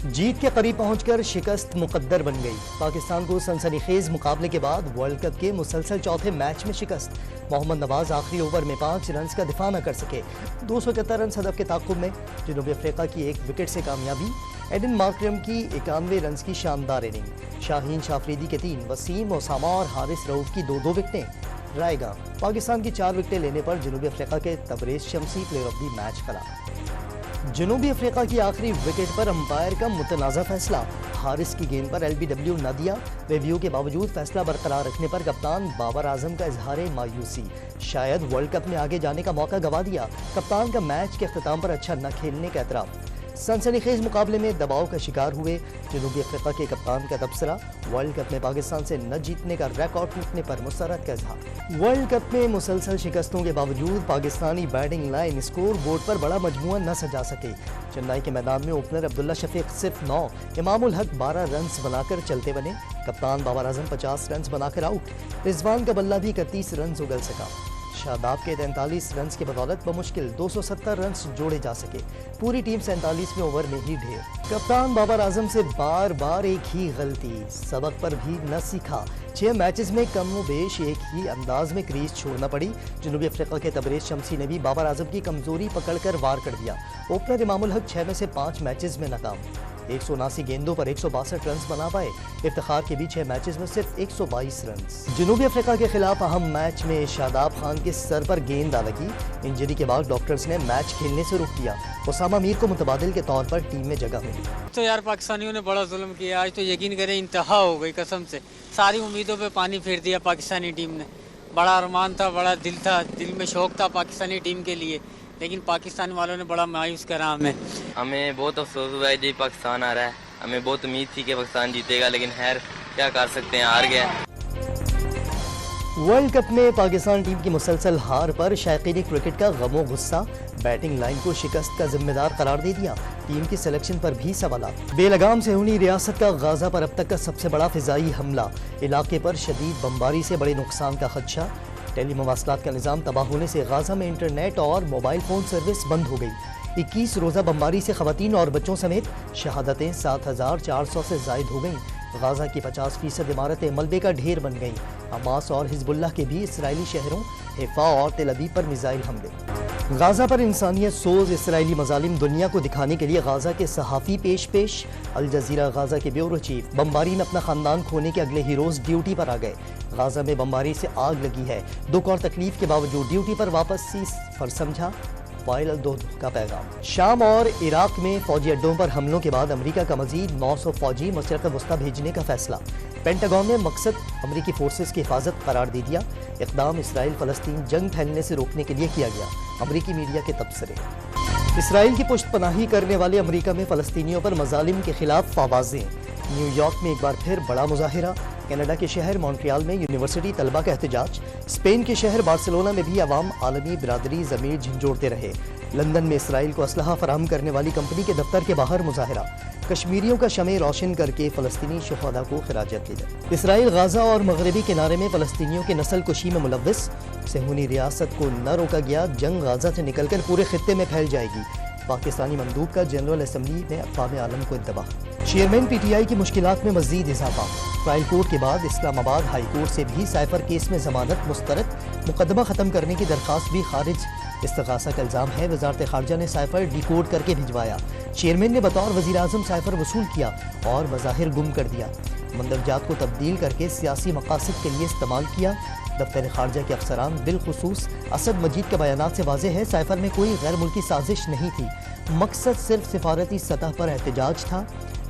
जीत के करीब पहुंचकर शिकस्त मुकद्दर बन गई। पाकिस्तान को सनसनीखेज मुकाबले के बाद वर्ल्ड कप के मुसलसल चौथे मैच में शिकस्त। मोहम्मद नवाज आखिरी ओवर में 5 रन का दिफा न कर सके। 273 रन हदफ के ताक़ुब में जनूबी अफ्रीका की एक विकेट से कामयाबी। एडन मार्करम की 91 रन की शानदार इनिंग। शाहीन शाफरीदी के 3, वसीम, ओसामा और हारिस रऊफ की 2-2 विकेटें। रायगा पाकिस्तान की 4 विकेटें लेने पर जनूबी अफ्रीका के तबरेज शमसी प्लेयर ऑफ द मैच करार। जनूबी अफ्रीका की आखिरी विकेट पर अंपायर का मुतनाज़ा फैसला। हारिस की गेंद पर LBW न दिया। रिव्यू के बावजूद फैसला बरकरार रखने पर कप्तान बाबर आजम का इजहार मायूसी। शायद वर्ल्ड कप में आगे जाने का मौका गंवा दिया। कप्तान का मैच के अख्ताम पर अच्छा न खेलने का एतराफ़। सनसनीखेज मुकाबले में दबाव का शिकार हुए जनूबी अफ्रीका के कप्तान का तबसरा। वर्ल्ड कप में पाकिस्तान से न जीतने का रिकॉर्ड टूटने पर मुसर्रत का इजहार। वर्ल्ड कप में मुसलसल शिकस्तों के बावजूद Pakistani batting line score board पर बड़ा मजमुआ न सजा सके। चेन्नई के मैदान में ओपनर अब्दुल्ला शफीक सिर्फ 9, इमामुल हक 12 रन बनाकर चलते बने। कप्तान बाबर आजम 50 रन बनाकर आउट। रिजवान का बल्ला भी 31 रन उगल सका। शादाब के 43 रन के बदौलत बमुश्किल 270 रन जोड़े जा सके। पूरी टीम 47वें ओवर में ही ढेर। कप्तान बाबर आजम से बार बार एक ही गलती, सबक पर भी न सीखा। 6 मैचेस में कम बेश एक ही अंदाज में क्रीज छोड़ना पड़ी। जनूबी अफ्रीका के तबरेज शमसी ने भी बाबर आजम की कमजोरी पकड़कर वार कर दिया। ओपनर इमामुल हक 6 में से 5 मैचेस में नाकाम। 179 गेंदों पर 162 रन बना पाए। इफ्तिखार के भी 6 मैचेस में सिर्फ 122 रन। जनूबी अफ्रीका के खिलाफ अहम मैच में शादाब खान के सर पर गेंद आ लगी। इंजरी के बाद डॉक्टर्स ने मैच खेलने से रोक दिया। ओसामा मीर को मुतबादिल के तौर पर टीम में जगह मिली। तो यार पाकिस्तानियों ने बड़ा जुल्म किया। आज तो यकीन करें इंतहा हो गई कसम से। सारी उम्मीदों पे पानी फेर दिया पाकिस्तानी टीम ने। बड़ा अरमान था, बड़ा दिल था, दिल में शौक था पाकिस्तानी टीम के लिए, लेकिन पाकिस्तान वालों ने बड़ा मायूस करा हमें बहुत अफसोस हुआ है जी पाकिस्तान आ रहा है। हमें बहुत उम्मीद थी कि पाकिस्तान जीतेगा, लेकिन खैर क्या कर सकते हैं, हार गया। वर्ल्ड कप में पाकिस्तान टीम की मुसलसल हार पर शायकीन क्रिकेट का गमो गुस्सा। बैटिंग लाइन को शिकस्त का जिम्मेदार करार दे दिया। टीम की सिलेक्शन पर भी सवालात। बेलगाम सेहूनी रियासत का गाजा पर अब तक का सबसे बड़ा फिजाई हमला। इलाके पर शदीद बमबारी से बड़े नुकसान का खदशा। टेली मवासलात का निज़ाम तबाह होने से गाजा में इंटरनेट और मोबाइल फ़ोन सर्विस बंद हो गई। 21 रोज़ा बमबारी से ख़वातीन और बच्चों समेत शहादतें 7400 से ज़ायद हो गईं। गाजा की 50% इमारतें मलबे का ढेर बन गईं। हमास और हिजबुल्लाह के भी इसराइली शहरों हिफा और तेल अवीव पर मिसाइल हमले। गाजा पर इंसानियत सोज इसराइली मजालिम दुनिया को दिखाने के लिए गाजा के सहाफ़ी पेश। अल जज़ीरा गाजा के ब्यूरो चीफ बमबारी में अपना खानदान खोने के अगले ही रोज़ ड्यूटी पर आ गए। गाजा में बमबारी से आग लगी है। दुख और तकलीफ के बावजूद ड्यूटी पर वापस फर समझा वाइल दो का पैगाम। शाम और इराक में फौजी अड्डों पर हमलों के बाद अमेरिका का मजीद 900 फौजी मशरक़ वस्ता भेजने का फैसला। पेंटागन ने मकसद अमेरिकी फोर्सेस की हिफाजत करार दे दिया। इक़दाम इसराइल फ़लस्तीन जंग फैलने से रोकने के लिए किया गया। अमेरिकी मीडिया के तबसरे। इसराइल की पुष्ट पनाही करने वाले अमेरिका में फ़लस्तीनियों पर मज़ालिम के खिलाफ आवाज़ें। न्यूयॉर्क में एक बार फिर बड़ा मुजाहिरा। कनाडा के शहर मॉन्ट्रियल में यूनिवर्सिटी तलबा का एहतजाज। स्पेन के शहर बार्सिलोना में भी अवाम आलमी बिरादरी ज़मीर झंझोड़ते रहे। लंदन में इसराइल को असलहा फराहम करने वाली कंपनी के दफ्तर के बाहर मुजाहिरा। कश्मीरियों का शमे रोशन करके फ़लस्तीनी शुहदा को खिराजत दी। इसराइल गाजा और मगरबी किनारे में फ़लस्तीनियों के नस्ल कुशी में मुलव्वस। सेहूनी रियासत को न रोका गया, जंग गाजा से निकलकर पूरे खित्ते में फैल जाएगी। पाकिस्तानी मंदूब का जनरल असम्बली में अक़वाम आलम को इंतबाह। चेयरमैन PTI की मुश्किलात में मज़ीद इजाफा। ट्रायल कोर्ट के बाद इस्लामाबाद हाई कोर्ट से भी साइफर केस में जमानत मुस्तरद। मुकदमा ख़त्म करने की दरख्वास्त भी खारिज। इस्तिग़ासा का इल्ज़ाम है वज़ारत ख़ारजा ने साइफर डिकोड करके भिजवाया। चेयरमैन ने बतौर वज़ीर आज़म साइफर वसूल किया और बज़ाहिर गुम कर दिया। मंदरजात को तब्दील करके सियासी मकासद के लिए इस्तेमाल किया। दफ्तर ख़ारजा के अफसरान बिलखुसूस असद मजीद के बयानात से वाज़ेह है साइफर में कोई गैर मुल्की साजिश नहीं थी। मकसद सिर्फ सिफारती सतह पर एहतजाज था।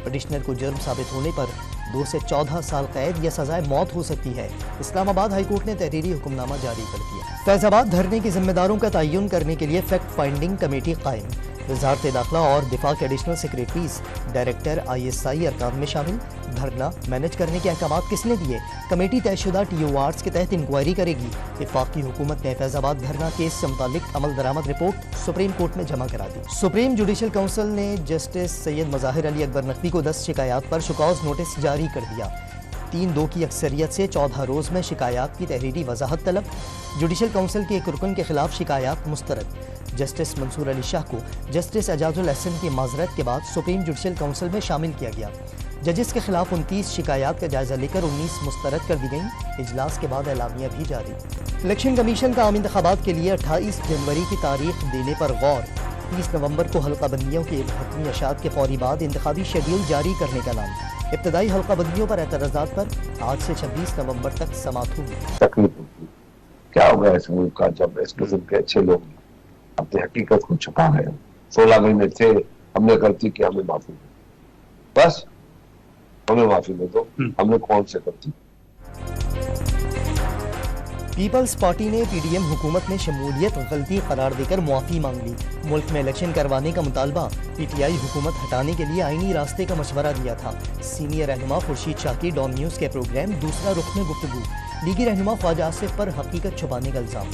पटिशनर को जुर्म साबित होने पर 2 से 14 साल कैद या सजाए मौत हो सकती है। इस्लामाबाद हाई कोर्ट ने तहरीरी हुक्मनामा जारी कर दिया। फैज़ाबाद धरने के जिम्मेदारों का तयन करने के लिए फैक्ट फाइंडिंग कमेटी कायम। वज़ारत दाखिला और दिफा के एडिशनल सेक्रेटरीज, डायरेक्टर ISI अरकान में शामिल। धरना मैनेज करने के अहकाम किसने दिए? कमेटी तयशुदा TORs के तहत इंक्वायरी करेगी। वफाकी हुकूमत ने फैज़ाबाद धरना केस से मुतालिक अमल दरामद रिपोर्ट सुप्रीम कोर्ट में जमा करा दी। सुप्रीम जुडिशल काउंसिल ने जस्टिस सैयद मज़ाहिर अली अकबर नकवी को 10 शिकायत पर शुकॉज नोटिस जारी कर दिया। 3-2 की अक्सरियत से 14 रोज़ में शिकायत की तहरीरी वजाहत तलब। जुडिशल काउंसिल के एक रुकन के खिलाफ शिकायत मुस्तरद। جسٹس منصور علی شاہ کو جسٹس اعجاز الحسن کی معذرت کے بعد سپریم جوڈیشل کونسل میں شامل کیا گیا۔ ججز کے خلاف 29 شکایات کا جائزہ لے کر 19 مسترد کر دی گئیں۔ اجلاس کے بعد اعلامیہ بھی جاری۔ الیکشن کمیشن کا عام انتخابات کے لیے 28 جنوری کی تاریخ دینے پر غور۔ 30 نومبر کو حلقہ بندیوں کے حتمی اشاعت کے فوری بعد انتخابی شیڈیول جاری کرنے کا اعلان۔ ابتدائی حلقہ بندیوں پر اعتراضات پر آج سے 26 نومبر تک سماعت ہوگی۔ تکلیف ہوگی، کیا ہوگا اس ملک کا جب اس قسم کے اچھے لوگ اپنی حقیقت کو چھپا گئے۔ 16 مہینے تھے، ہم نے غلطی کی، ہمیں معافی دو، بس ہمیں معافی دے دو، ہم نے کون سے غلطی۔ پیپلز پارٹی نے پی ڈی ایم حکومت میں شمولیت غلطی قرار دے کر معافی مانگ لی۔ ملک میں الیکشن کروانے کا مطالبہ، پی ٹی آئی حکومت ہٹانے کے لیے آئینی راستے کا مشورہ دیا تھا۔ سینئر رہنما خورشید شاہ کی ڈان نیوز کے پروگرام دوسرا رخ میں گفتگو۔ لیگی رہنما خواجہ آصف پر حقیقت چھپانے کا الزام۔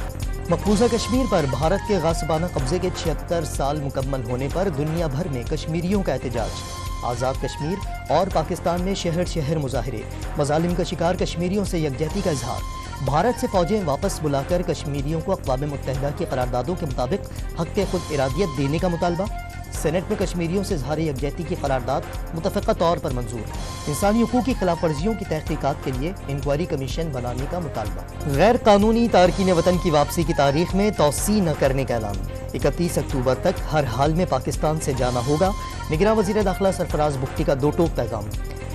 مقبوضہ کشمیر پر بھارت کے غاصبانہ قبضے کے 76 سال مکمل ہونے پر دنیا بھر میں کشمیریوں کا احتجاج۔ آزاد کشمیر اور پاکستان میں شہر شہر مظاہرے۔ مظالم کا شکار کشمیریوں سے یکجہتی کا اظہار۔ بھارت سے فوجیں واپس بلا کر کشمیریوں کو اقوام متحدہ کی قراردادوں کے مطابق حق خود ارادیت دینے کا مطالبہ۔ سینٹ میں کشمیریوں سے اظہار یکجہتی کی قرارداد متفقہ طور پر منظور۔ انسانی حقوق کی خلاف ورزیوں کی تحقیقات کے لیے انکوائری کمیشن بنانے کا مطالبہ۔ غیر قانونی تارکین وطن کی واپسی کی تاریخ میں توسیع نہ کرنے کا اعلان۔ 31 اکتوبر تک ہر حال میں پاکستان سے جانا ہوگا۔ نگراں وزیر داخلہ سرفراز بگٹی کا 2 ٹوک پیغام۔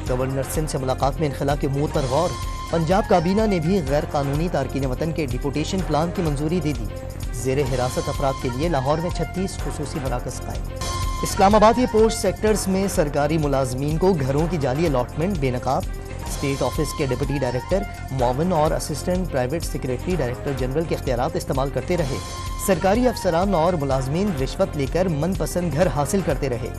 گورنر سندھ سے ملاقات میں انخلا کے امور پر غور۔ پنجاب کابینہ نے بھی غیر قانونی تارکین وطن کے ڈیپورٹیشن پلان کی منظوری دے دی۔ زیر حراست افراد کے لیے لاہور میں 36 خصوصی مراکز قائم۔ اسلام آباد کے پوسٹ سیکٹرز میں سرکاری ملازمین کو گھروں کی جعلی الاٹمنٹ بے نقاب۔ اسٹیٹ آفس کے ڈپٹی ڈائریکٹر، معاون اور assistant private secretary director general کے اختیارات استعمال کرتے رہے۔ سرکاری افسران اور ملازمین رشوت لے کر من پسند گھر حاصل کرتے رہے۔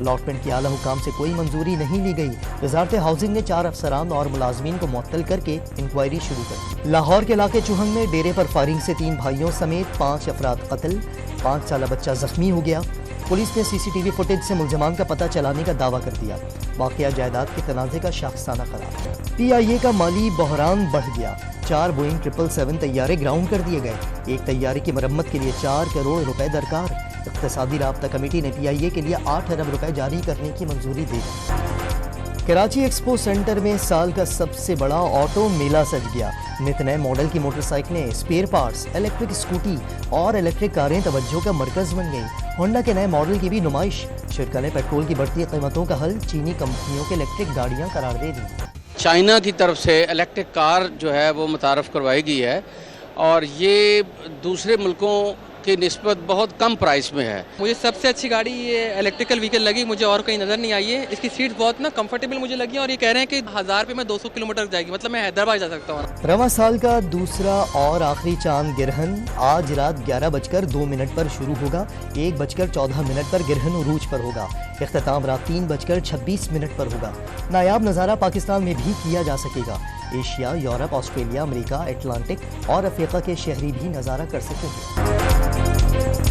الاٹمنٹ کی اعلیٰ حکام سے کوئی منظوری نہیں لی گئی۔ وزارت ہاؤسنگ نے 4 افسران اور ملازمین کو معطل کر کے انکوائری شروع کر دی۔ لاہور کے علاقے چوہنگ میں ڈیرے پر فائرنگ سے 3 بھائیوں سمیت 5 افراد قتل، 5 سالہ بچہ زخمی ہو گیا۔ پولیس نے سی سی ٹی وی فوٹیج سے ملزمان کا پتہ چلانے کا دعویٰ کر دیا۔ واقعہ جائیداد کے تنازع کا شاخسانہ قرار۔ پی آئی اے کا مالی بحران بڑھ گیا۔ 4 بوئنگ 777 طیارے گراؤنڈ کر دیے گئے۔ ایک طیارے کی مرمت کے لیے 4 کروڑ روپے درکار۔ اقتصادی رابطہ کمیٹی نے پی آئی اے کے لیے 8 ارب روپے جاری کرنے کی منظوری دے دی۔ کراچی ایکسپو سینٹر میں سال کا سب سے بڑا آٹو میلہ سج گیا۔ نت نئے ماڈل کی موٹر سائیکلیں، اسپیئر پارٹس، الیکٹرک اسکوٹی اور الیکٹرک کاریں توجہ کا مرکز بن گئیں۔ ہونڈا کے نئے ماڈل کی بھی نمائش۔ شرکا نے پیٹرول کی بڑھتی قیمتوں کا حل چینی کمپنیوں کے الیکٹرک گاڑیاں قرار دے دی۔ چائنا کی طرف سے الیکٹرک کار جو ہے وہ متعارف کروائی گئی ہے اور یہ دوسرے ملکوں کی نسبت بہت کم پرائس میں ہے۔ مجھے سب سے اچھی گاڑی یہ الیکٹریکل وہیکل لگی، مجھے اور کہیں نظر نہیں آئی ہے۔ اس کی سیٹس بہت کمفرٹیبل مجھے لگی اور یہ کہہ رہے ہیں کہ 1000 روپے میں 200 کلومیٹر جائے گی، مطلب میں حیدرآباد جا سکتا ہوں۔ رواں سال کا دوسرا اور آخری چاند گرہن آج رات 11:02 پر شروع ہوگا۔ 1:14 پر گرہن عروج پر ہوگا۔ اختتام رات 3:26 پر ہوگا۔ نایاب نظارہ پاکستان میں بھی کیا جا سکے گا۔ ایشیا، یورپ، آسٹریلیا، امریکہ، اٹلانٹک اور افریقہ کے شہری بھی نظارہ کر سکیں گے۔